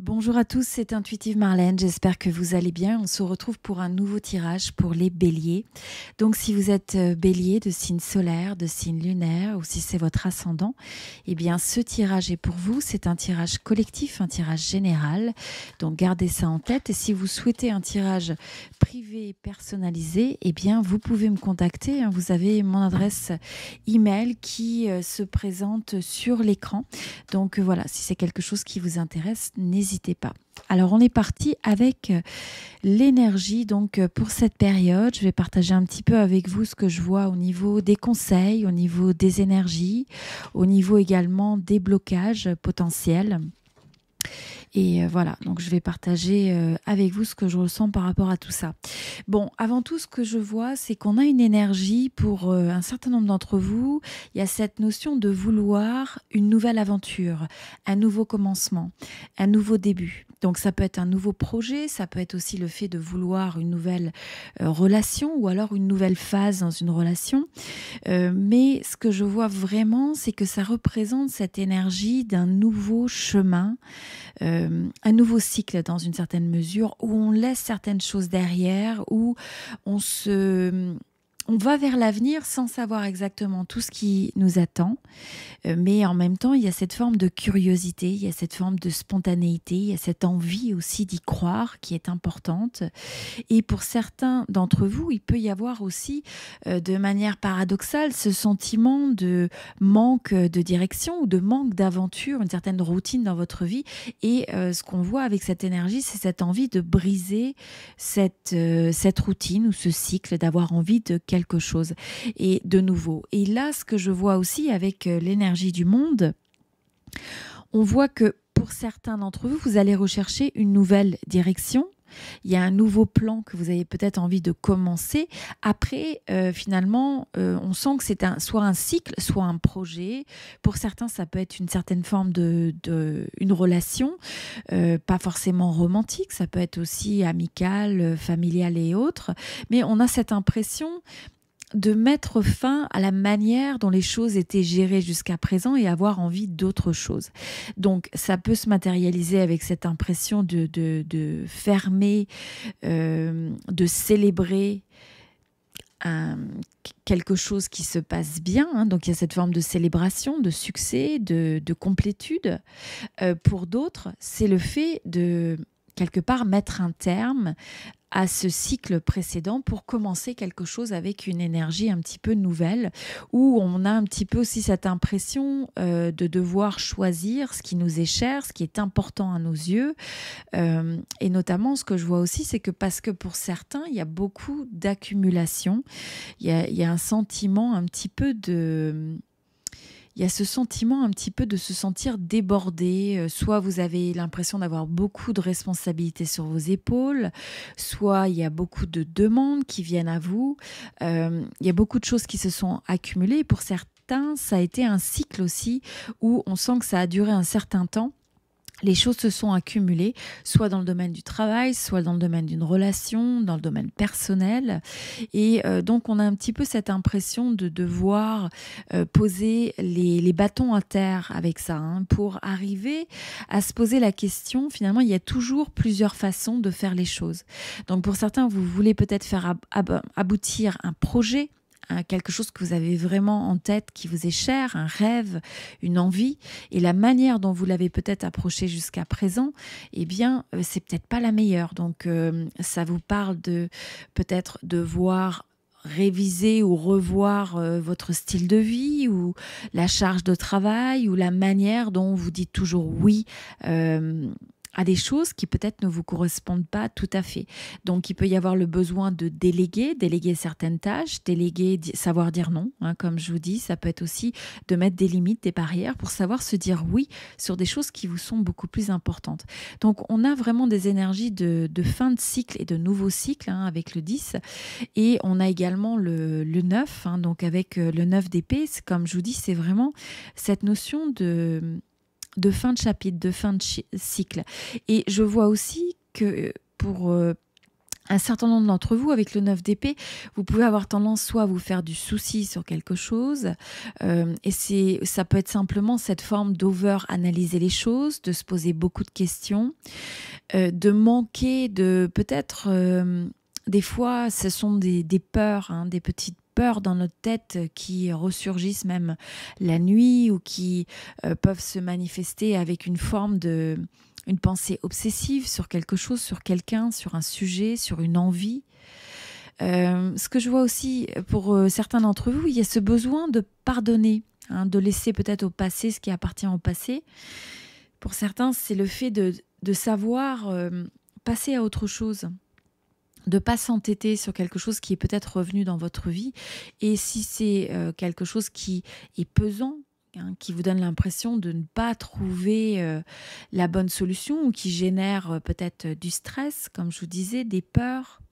Bonjour à tous, c'est Intuitive Marlène, j'espère que vous allez bien. On se retrouve pour un nouveau tirage pour les béliers. Donc si vous êtes bélier de signe solaire, de signe lunaire ou si c'est votre ascendant, eh bien ce tirage est pour vous. C'est un tirage collectif, un tirage général. Donc gardez ça en tête et si vous souhaitez un tirage privé personnalisé, eh bien vous pouvez me contacter. Vous avez mon adresse email qui se présente sur l'écran. Donc voilà, si c'est quelque chose qui vous intéresse, n'hésitez pas. Alors on est parti avec l'énergie. Donc pour cette période, je vais partager un petit peu avec vous ce que je vois au niveau des conseils, au niveau des énergies, au niveau également des blocages potentiels. Et voilà, donc je vais partager avec vous ce que je ressens par rapport à tout ça. Bon, avant tout, ce que je vois, c'est qu'on a une énergie pour un certain nombre d'entre vous. Il y a cette notion de vouloir une nouvelle aventure, un nouveau commencement, un nouveau début. Donc ça peut être un nouveau projet, ça peut être aussi le fait de vouloir une nouvelle relation ou alors une nouvelle phase dans une relation. Mais ce que je vois vraiment, c'est que ça représente cette énergie d'un nouveau chemin, un nouveau cycle dans une certaine mesure, où on laisse certaines choses derrière, où on va vers l'avenir sans savoir exactement tout ce qui nous attend, mais en même temps, il y a cette forme de curiosité, il y a cette forme de spontanéité, il y a cette envie aussi d'y croire qui est importante. Et pour certains d'entre vous, il peut y avoir aussi, de manière paradoxale, ce sentiment de manque de direction ou de manque d'aventure, une certaine routine dans votre vie. Et ce qu'on voit avec cette énergie, c'est cette envie de briser cette routine ou ce cycle, d'avoir envie de quelque chose et de nouveau. Et là, ce que je vois aussi avec l'énergie du monde, on voit que pour certains d'entre vous, vous allez rechercher une nouvelle direction. Il y a un nouveau plan que vous avez peut-être envie de commencer. Après, finalement, on sent que c'est soit un cycle, soit un projet. Pour certains, ça peut être une certaine forme une relation, pas forcément romantique. Ça peut être aussi amicale, familiale et autres. Mais on a cette impression de mettre fin à la manière dont les choses étaient gérées jusqu'à présent et avoir envie d'autre chose. Donc, ça peut se matérialiser avec cette impression de fermer, de célébrer quelque chose qui se passe bien. Donc, il y a cette forme de célébration, de succès, de complétude. Pour d'autres, c'est le fait de, quelque part, mettre un terme à ce cycle précédent pour commencer quelque chose avec une énergie un petit peu nouvelle, où on a un petit peu aussi cette impression de devoir choisir ce qui nous est cher, ce qui est important à nos yeux. Et notamment, ce que je vois aussi, c'est que parce que pour certains, il y a beaucoup d'accumulation, il y a un sentiment un petit peu de... Il y a ce sentiment un petit peu de se sentir débordé. Soit vous avez l'impression d'avoir beaucoup de responsabilités sur vos épaules, soit il y a beaucoup de demandes qui viennent à vous. Il y a beaucoup de choses qui se sont accumulées. Pour certains, ça a été un cycle aussi où on sent que ça a duré un certain temps. Les choses se sont accumulées, soit dans le domaine du travail, soit dans le domaine d'une relation, dans le domaine personnel. Et donc, on a un petit peu cette impression de devoir poser les bâtons à terre avec ça, pour arriver à se poser la question. Finalement, il y a toujours plusieurs façons de faire les choses. Donc, pour certains, vous voulez peut-être faire aboutir un projet, quelque chose que vous avez vraiment en tête, qui vous est cher, un rêve, une envie, et la manière dont vous l'avez peut-être approché jusqu'à présent, eh bien, c'est peut-être pas la meilleure. Donc, ça vous parle de peut-être devoir réviser ou revoir votre style de vie ou la charge de travail ou la manière dont vous dites toujours oui à des choses qui peut-être ne vous correspondent pas tout à fait. Donc, il peut y avoir le besoin de déléguer certaines tâches, savoir dire non. Comme je vous dis, ça peut être aussi de mettre des limites, des barrières pour savoir se dire oui sur des choses qui vous sont beaucoup plus importantes. Donc, on a vraiment des énergies de fin de cycle et de nouveau cycle avec le 10. Et on a également le 9, donc avec le 9 d'épée. Comme je vous dis, c'est vraiment cette notion de fin de chapitre, de fin de cycle. Et je vois aussi que pour un certain nombre d'entre vous, avec le 9 d'épée, vous pouvez avoir tendance soit à vous faire du souci sur quelque chose, et ça peut être simplement cette forme d'over-analyser les choses, de se poser beaucoup de questions, de manquer de peut-être, des fois, ce sont des peurs, hein, des petites peurs dans notre tête qui ressurgissent même la nuit ou qui peuvent se manifester avec une forme une pensée obsessive sur quelque chose, sur quelqu'un, sur un sujet, sur une envie. Ce que je vois aussi pour certains d'entre vous, il y a ce besoin de pardonner, hein, de laisser peut-être au passé ce qui appartient au passé. Pour certains, c'est le fait de savoir passer à autre chose, de ne pas s'entêter sur quelque chose qui est peut-être revenu dans votre vie. Et si c'est quelque chose qui est pesant, hein, qui vous donne l'impression de ne pas trouver la bonne solution ou qui génère peut-être du stress, comme je vous disais, des peurs,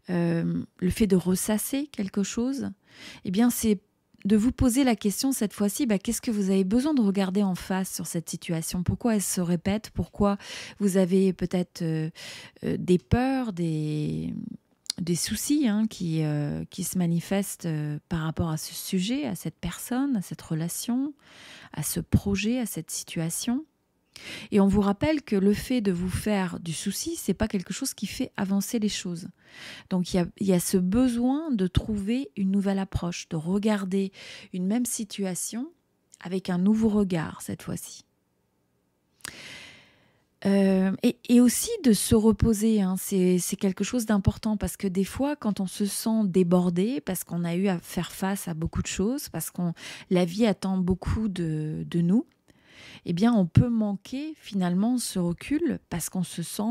le fait de ressasser quelque chose, eh bien c'est de vous poser la question cette fois-ci, qu'est-ce que vous avez besoin de regarder en face sur cette situation? Pourquoi elle se répète? Pourquoi vous avez peut-être des peurs, des soucis, hein, qui se manifestent par rapport à ce sujet, à cette personne, à cette relation, à ce projet, à cette situation? Et on vous rappelle que le fait de vous faire du souci, c'est pas quelque chose qui fait avancer les choses. Donc il y a ce besoin de trouver une nouvelle approche, de regarder une même situation avec un nouveau regard cette fois-ci. Et aussi de se reposer, hein, c'est quelque chose d'important parce que des fois, quand on se sent débordé, parce qu'on a eu à faire face à beaucoup de choses, parce que la vie attend beaucoup de nous, eh bien, on peut manquer finalement ce recul parce qu'on se sent,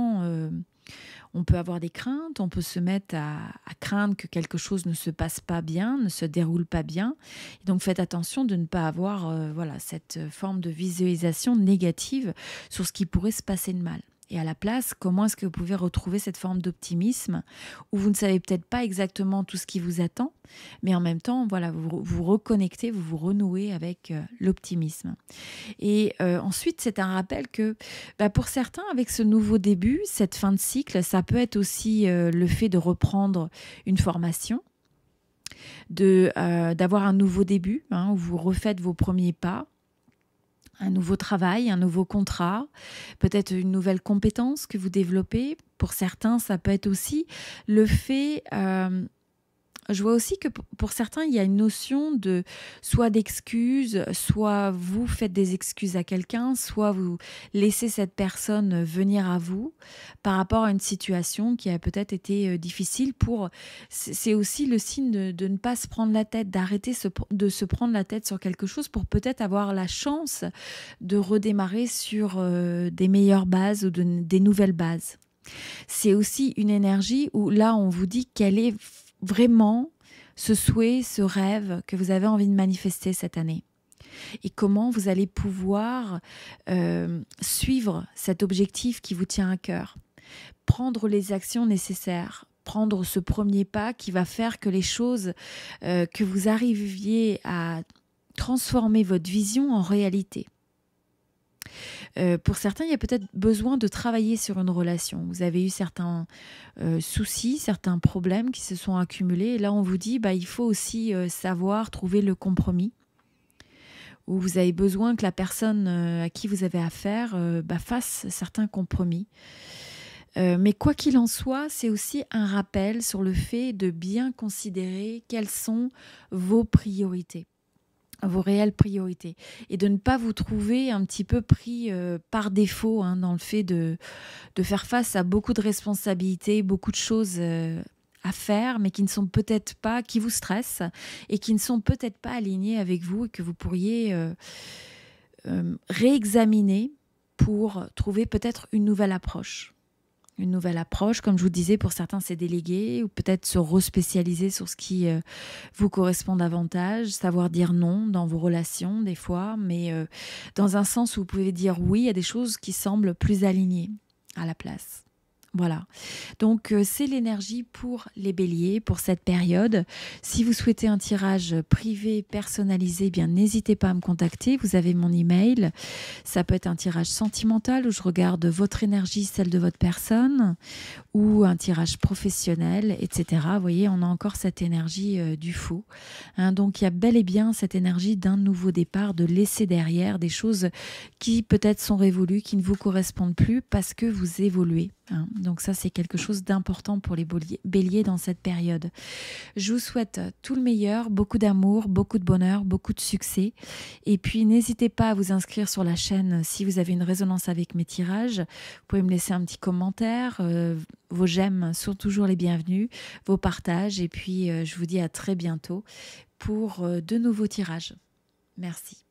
on peut avoir des craintes, on peut se mettre à craindre que quelque chose ne se passe pas bien, ne se déroule pas bien. Et donc, faites attention de ne pas avoir cette forme de visualisation négative sur ce qui pourrait se passer de mal. Et à la place, comment est-ce que vous pouvez retrouver cette forme d'optimisme où vous ne savez peut-être pas exactement tout ce qui vous attend, mais en même temps, voilà, vous vous reconnectez, vous vous renouez avec l'optimisme. Et ensuite, c'est un rappel que pour certains, avec ce nouveau début, cette fin de cycle, ça peut être aussi le fait de reprendre une formation, d'avoir un nouveau début, hein, où vous refaites vos premiers pas, un nouveau travail, un nouveau contrat, peut-être une nouvelle compétence que vous développez. Pour certains, ça peut être aussi le fait... je vois aussi que pour certains, il y a une notion de soit d'excuses, soit vous faites des excuses à quelqu'un, soit vous laissez cette personne venir à vous par rapport à une situation qui a peut-être été difficile. C'est aussi le signe de ne pas se prendre la tête, d'arrêter de se prendre la tête sur quelque chose pour peut-être avoir la chance de redémarrer sur des meilleures bases ou des nouvelles bases. C'est aussi une énergie où là, on vous dit quelle est vraiment ce souhait, ce rêve que vous avez envie de manifester cette année. Et comment vous allez pouvoir suivre cet objectif qui vous tient à cœur. Prendre les actions nécessaires, prendre ce premier pas qui va faire que les choses, que vous arriviez à transformer votre vision en réalité. Pour certains, il y a peut-être besoin de travailler sur une relation. Vous avez eu certains soucis, certains problèmes qui se sont accumulés. Et là, on vous dit, il faut aussi savoir trouver le compromis. Où vous avez besoin que la personne à qui vous avez affaire fasse certains compromis. Mais quoi qu'il en soit, c'est aussi un rappel sur le fait de bien considérer quelles sont vos priorités. Vos réelles priorités et de ne pas vous trouver un petit peu pris par défaut, hein, dans le fait de faire face à beaucoup de responsabilités, beaucoup de choses à faire, mais qui ne sont peut-être pas, qui vous stressent et qui ne sont peut-être pas alignées avec vous et que vous pourriez réexaminer pour trouver peut-être une nouvelle approche. Une nouvelle approche, comme je vous disais, pour certains c'est déléguer ou peut-être se respécialiser sur ce qui vous correspond davantage, savoir dire non dans vos relations des fois, mais dans un sens où vous pouvez dire oui à des choses qui semblent plus alignées à la place. Voilà, donc c'est l'énergie pour les béliers pour cette période. Si vous souhaitez un tirage privé personnalisé, eh bien n'hésitez pas à me contacter, vous avez mon email. Ça peut être un tirage sentimental où je regarde votre énergie, celle de votre personne, ou un tirage professionnel, etc. Vous voyez, on a encore cette énergie du faux. Hein, donc il y a bel et bien cette énergie d'un nouveau départ, de laisser derrière des choses qui peut-être sont révolues, qui ne vous correspondent plus parce que vous évoluez. Hein. Donc ça, c'est quelque chose d'important pour les béliers dans cette période. Je vous souhaite tout le meilleur, beaucoup d'amour, beaucoup de bonheur, beaucoup de succès. Et puis, n'hésitez pas à vous inscrire sur la chaîne si vous avez une résonance avec mes tirages. Vous pouvez me laisser un petit commentaire. Vos j'aime sont toujours les bienvenus, vos partages. Et puis, je vous dis à très bientôt pour de nouveaux tirages. Merci.